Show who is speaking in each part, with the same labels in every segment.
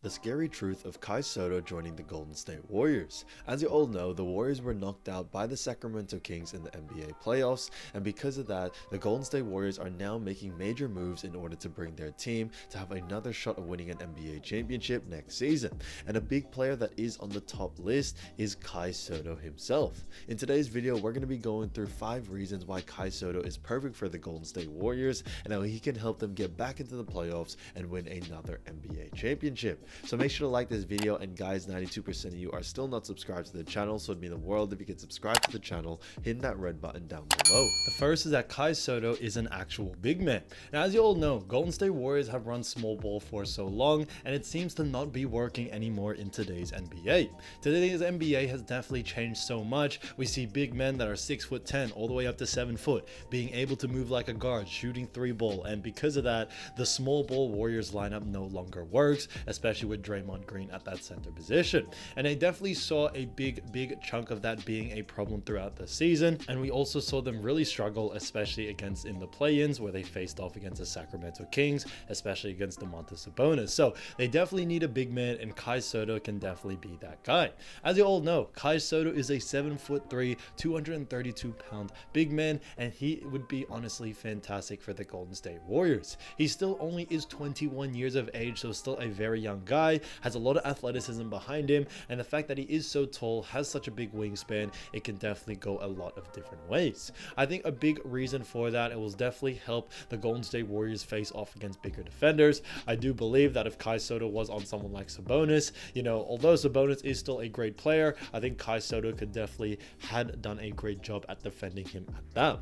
Speaker 1: The scary truth of Sotto joining the Golden State Warriors. As you all know, the Warriors were knocked out by the Sacramento Kings in the NBA playoffs, and because of that, the Golden State Warriors are now making major moves in order to bring their team to have another shot of winning an NBA championship next season. And a big player that is on the top list is Sotto himself. In today's video, we're going to be going through 5 reasons why Sotto is perfect for the Golden State Warriors and how he can help them get back into the playoffs and win another NBA championship. So make sure to like this video, and guys, 92% of you are still not subscribed to the channel, so it'd mean the world if you could subscribe to the channel, hit that red button down below.
Speaker 2: The first is that Sotto is an actual big man. Now, as you all know, Golden State Warriors have run small ball for so long, and it seems to not be working anymore in today's NBA. Today's NBA has definitely changed so much. We see big men that are 6'10" all the way up to 7 foot, being able to move like a guard, shooting 3-ball, and because of that, the small ball Warriors lineup no longer works, especially with Draymond Green at that center position. And I definitely saw a big chunk of that being a problem throughout the season, and we also saw them really struggle, especially against in the play-ins where they faced off against the Sacramento Kings, especially against Sabonis. So they definitely need a big man, and Sotto can definitely be that guy. As you all know, Sotto is a 7'3", 232-pound big man, and he would be honestly fantastic for the Golden State Warriors. He still only is 21 years of age, so still a very young guy, has a lot of athleticism behind him, and the fact that he is so tall, has such a big wingspan, it can definitely go a lot of different ways. I think a big reason for that, it will definitely help the Golden State Warriors face off against bigger defenders. I do believe that if Sotto was on someone like Sabonis, although Sabonis is still a great player, I think Sotto could definitely had done a great job at defending him at that.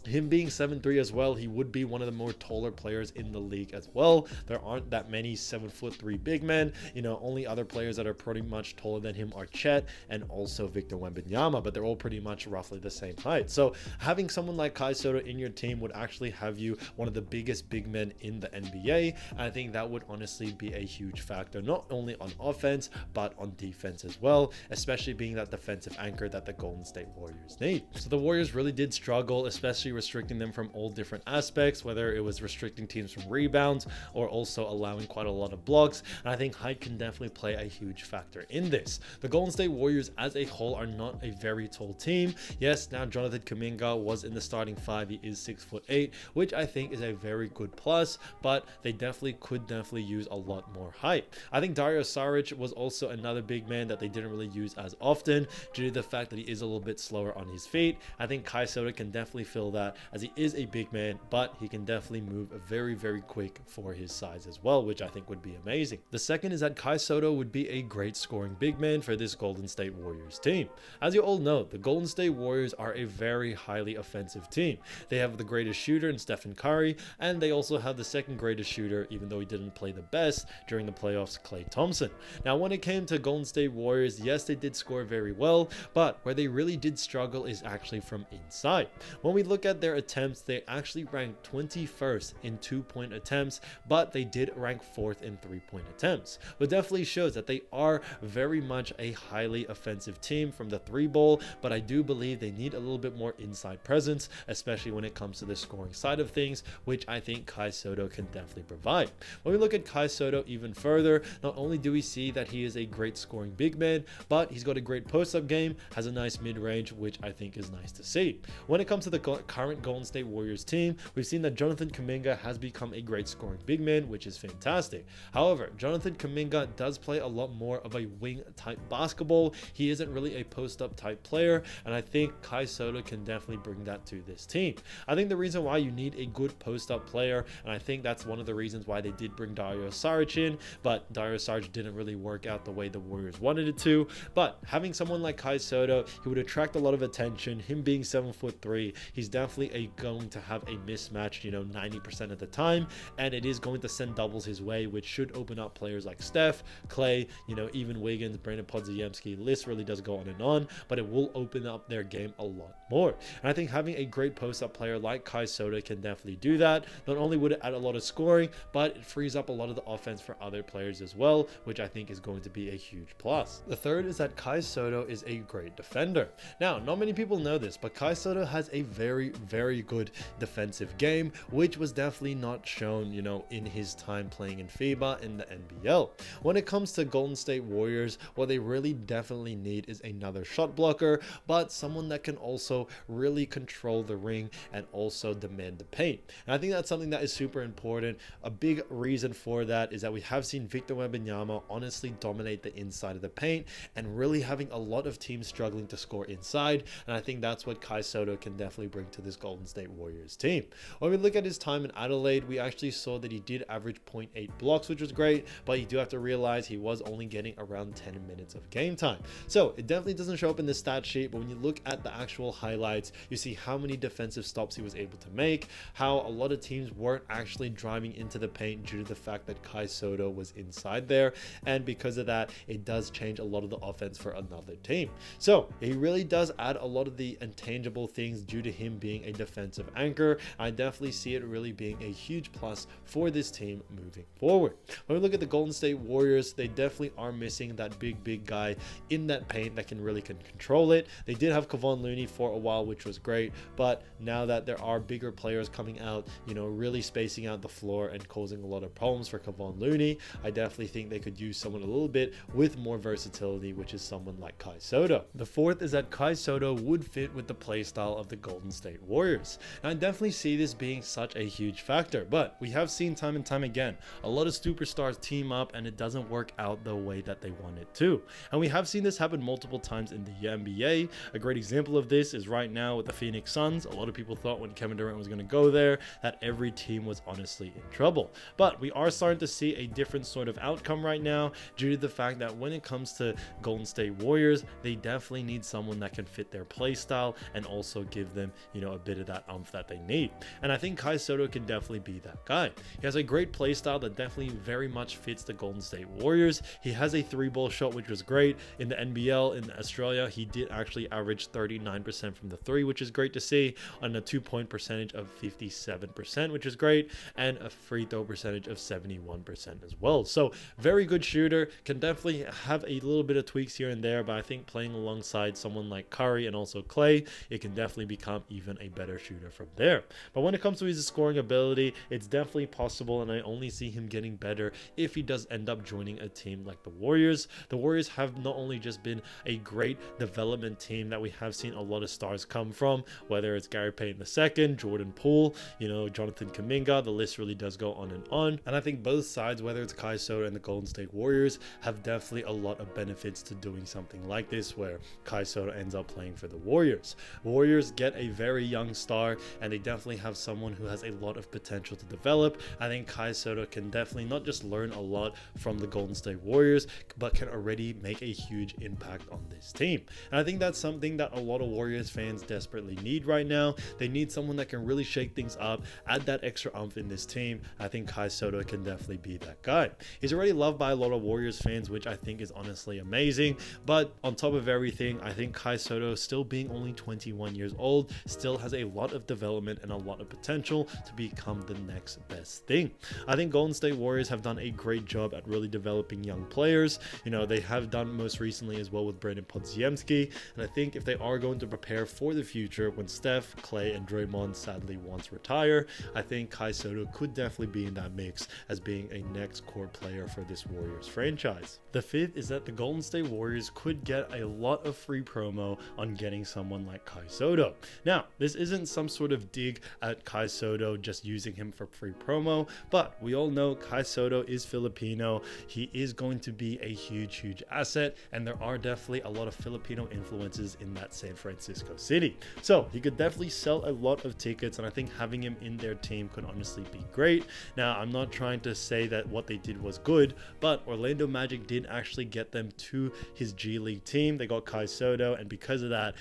Speaker 2: Him being 7'3" as well, he would be one of the more taller players in the league as well. There aren't that many 7'3" big men. Only other players that are pretty much taller than him are Chet and also Victor Wembanyama, but they're all pretty much roughly the same height. So having someone like Sotto in your team would actually have you one of the biggest big men in the NBA. And I think that would honestly be a huge factor, not only on offense, but on defense as well, especially being that defensive anchor that the Golden State Warriors need. So the Warriors really did struggle, especially restricting them from all different aspects, whether it was restricting teams from rebounds or also allowing quite a lot of blocks, and I think height can definitely play a huge factor in this. The Golden State Warriors as a whole are not a very tall team. Yes, now Jonathan Kuminga was in the starting 5, he is 6'8", which I think is a very good plus, but they could definitely use a lot more height. I think Dario Saric was also another big man that they didn't really use as often due to the fact that he is a little bit slower on his feet. I think Sotto can definitely fill that, as he is a big man, but he can definitely move very quick for his size as well, which I think would be amazing. The second is that Sotto would be a great scoring big man for this Golden State Warriors team. As you all know, the Golden State Warriors are a very highly offensive team. They have the greatest shooter in Steph Curry, and they also have the second greatest shooter, even though he didn't play the best during the playoffs, Klay Thompson. Now, when it came to Golden State Warriors, yes, they did score very well, but where they really did struggle is actually from inside. When we look at their attempts, they actually ranked 21st in 2-point attempts, but they did rank 4th in 3-point attempts, but definitely shows that they are very much a highly offensive team from the 3-ball, but I do believe they need a little bit more inside presence, especially when it comes to the scoring side of things, which I think Sotto can definitely provide. When we look at Sotto even further, not only do we see that he is a great scoring big man, but he's got a great post-up game, has a nice mid-range, which I think is nice to see. When it comes to the current Golden State Warriors team, we've seen that Jonathan Kuminga has become a great scoring big man, which is fantastic. However, Jonathan Kuminga does play a lot more of a wing type basketball. He isn't really a post-up type player, and I think Sotto can definitely bring that to this team. I think the reason why you need a good post-up player, and I think that's one of the reasons why they did bring Dario Saric in, but Dario Saric didn't really work out the way the Warriors wanted it to. But having someone like Sotto, he would attract a lot of attention. Him being 7'3", he's definitely going to have a mismatch 90% of the time, and it is going to send doubles his way, which should open up players like Steph, Klay, even Wiggins, Brandon Podziemski. List really does go on, but it will open up their game a lot more. And I think having a great post-up player like Sotto can definitely do that. Not only would it add a lot of scoring, but it frees up a lot of the offense for other players as well, which I think is going to be a huge plus. The third is that Sotto is a great defender. Now, not many people know this, but Sotto has a very very good defensive game, which was definitely not shown, in his time playing in FIBA in the NBL. When it comes to Golden State Warriors, what they really definitely need is another shot blocker, but someone that can also really control the ring and also demand the paint. And I think that's something that is super important. A big reason for that is that we have seen Victor Wembanyama honestly dominate the inside of the paint and really having a lot of teams struggling to score inside. And I think that's what SoDo can definitely bring to this Golden State Warriors team. When we look at his time in Adelaide, we actually saw that he did average 0.8 blocks, which was great, but you do have to realize he was only getting around 10 minutes of game time. So it definitely doesn't show up in the stat sheet, but when you look at the actual highlights, you see how many defensive stops he was able to make, how a lot of teams weren't actually driving into the paint due to the fact that SoDo was inside there, and because of that, it does change a lot of the offense for another team. So he really does add a lot of the intangible things due to him being a defensive anchor. I definitely see it really being a huge plus for this team moving forward. When we look at the Golden State Warriors, they definitely are missing that big guy in that paint that can really control it. They did have Kevon Looney for a while, which was great, but now that there are bigger players coming out, really spacing out the floor and causing a lot of problems for Kevon Looney, I definitely think they could use someone a little bit with more versatility, which is someone like SoDo. The fourth is that SoDo would fit with the playstyle of the Golden State Warriors. And I definitely see this being such a huge factor, but we have seen time and time again, a lot of superstars team up and it doesn't work out the way that they want it to. And we have seen this happen multiple times in the NBA. A great example of this is right now with the Phoenix Suns. A lot of people thought when Kevin Durant was going to go there that every team was honestly in trouble. But we are starting to see a different sort of outcome right now due to the fact that when it comes to Golden State Warriors, they definitely need someone that can fit their play style and also give them, a bit of that oomph that they need. And I think SoDo can definitely be that guy. He has a great play style that definitely very much fits the Golden State Warriors. He has a 3-ball shot, which was great. In the NBL in Australia, he did actually average 39% from the 3, which is great to see, on a 2-point percentage of 57%, which is great, and a free throw percentage of 71% as well. So very good shooter, can definitely have a little bit of tweaks here and there, but I think playing alongside someone like Curry and also Klay, it can definitely become even a better shooter from there. But when it comes to his scoring ability, it's definitely possible, and I only see him getting better if he does end up joining a team like the Warriors. The Warriors have not only just been a great development team that we have seen a lot of stars come from, whether it's Gary Payton II, Jordan Poole, Jonathan Kuminga, the list really does go on and on. And I think both sides, whether it's SoDo and the Golden State Warriors, have definitely a lot of benefits to doing something like this, where SoDo ends up playing for the Warriors. Warriors get a very young star, and they definitely have someone who has a lot of potential to develop. I think SoDo can definitely not just learn a lot from the Golden State Warriors, but can already make a huge impact on this team. And I think that's something that a lot of Warriors fans desperately need right now. They need someone that can really shake things up, add that extra oomph in this team. I think SoDo can definitely be that guy. He's already loved by a lot of Warriors fans, which I think is honestly amazing. But on top of everything, I think SoDo, still being only 21 years old, still has a lot of development and a lot of potential to become the next best thing. I think Golden State Warriors have done a great job at really developing young players. They have done most recently as well with Brandon Podziemski, and I think if they are going to prepare for the future when Steph, Klay, and Draymond sadly once retire, I think SoDo could definitely be in that mix as being a next core player for this Warriors franchise. The fifth is that the Golden State Warriors could get a lot of free promo on getting someone like SoDo. Now, this isn't some sort of dig at SoDo just using him for free promo, but we all know SoDo is Filipino. He is going to be a huge asset, and there are definitely a lot of Filipino influences in that San Francisco city. So he could definitely sell a lot of tickets, and I think having him in their team could honestly be great. Now, I'm not trying to say that what they did was good, but Orlando Magic did actually get them to his G League team. They got SoDo, and because of that,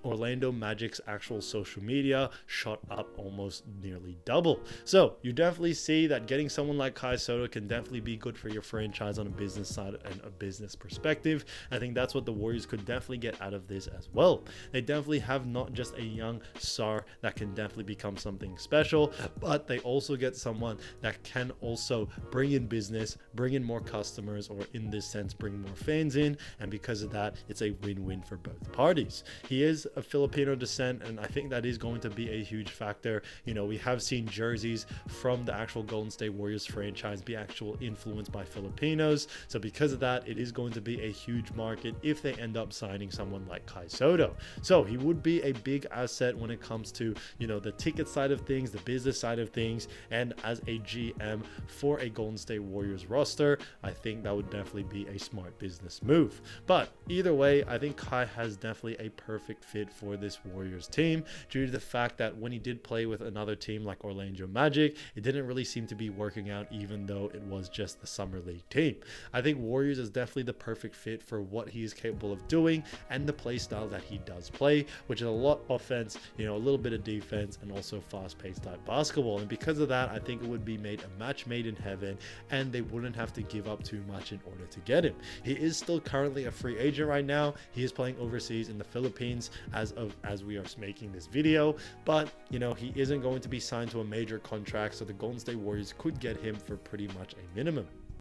Speaker 2: Orlando Magic's actual social media shot up almost nearly double. So you definitely see that getting someone like SoDo can definitely be good for your franchise on a business side and a business perspective. I think that's what the Warriors could definitely get out of this as well. They definitely have not just a young star that can definitely become something special, but they also get someone that can also bring in business, bring in more customers, or in this sense, bring more fans in. And because of that, it's a win-win for both parties. He is of Filipino descent, and I think that is going to be a huge factor. You know, we have seen jerseys from the actual Golden State Warriors franchise be actual influenced by Filipinos. So because of that, it is going to be a huge market if they end up signing someone like SoDo. So he would be a big asset when it comes to, you know, the ticket side of things, the business side of things, and as a GM for a Golden State Warriors roster, I think that would definitely be a smart business move. But either way, I think Kai has definitely a perfect fit for this Warriors team due to the fact that when he did play with another team like Orlando Magic, it didn't really seem to be working out, even though it was just the summer league team. I think Warriors is definitely the perfect fit for what he is capable of doing and the play style that he does play, which is a lot offense, you know, a little bit of defense, and also fast-paced type basketball. And because of that, I think it would be made a match made in heaven, and they wouldn't have to give up too much in order to get him. He is still currently a free agent right now. He is playing overseas in the Philippines as we are making this video, but you know, he isn't going to be signed to a major contract, so the Golden State Warriors could get him for pretty much a minimum.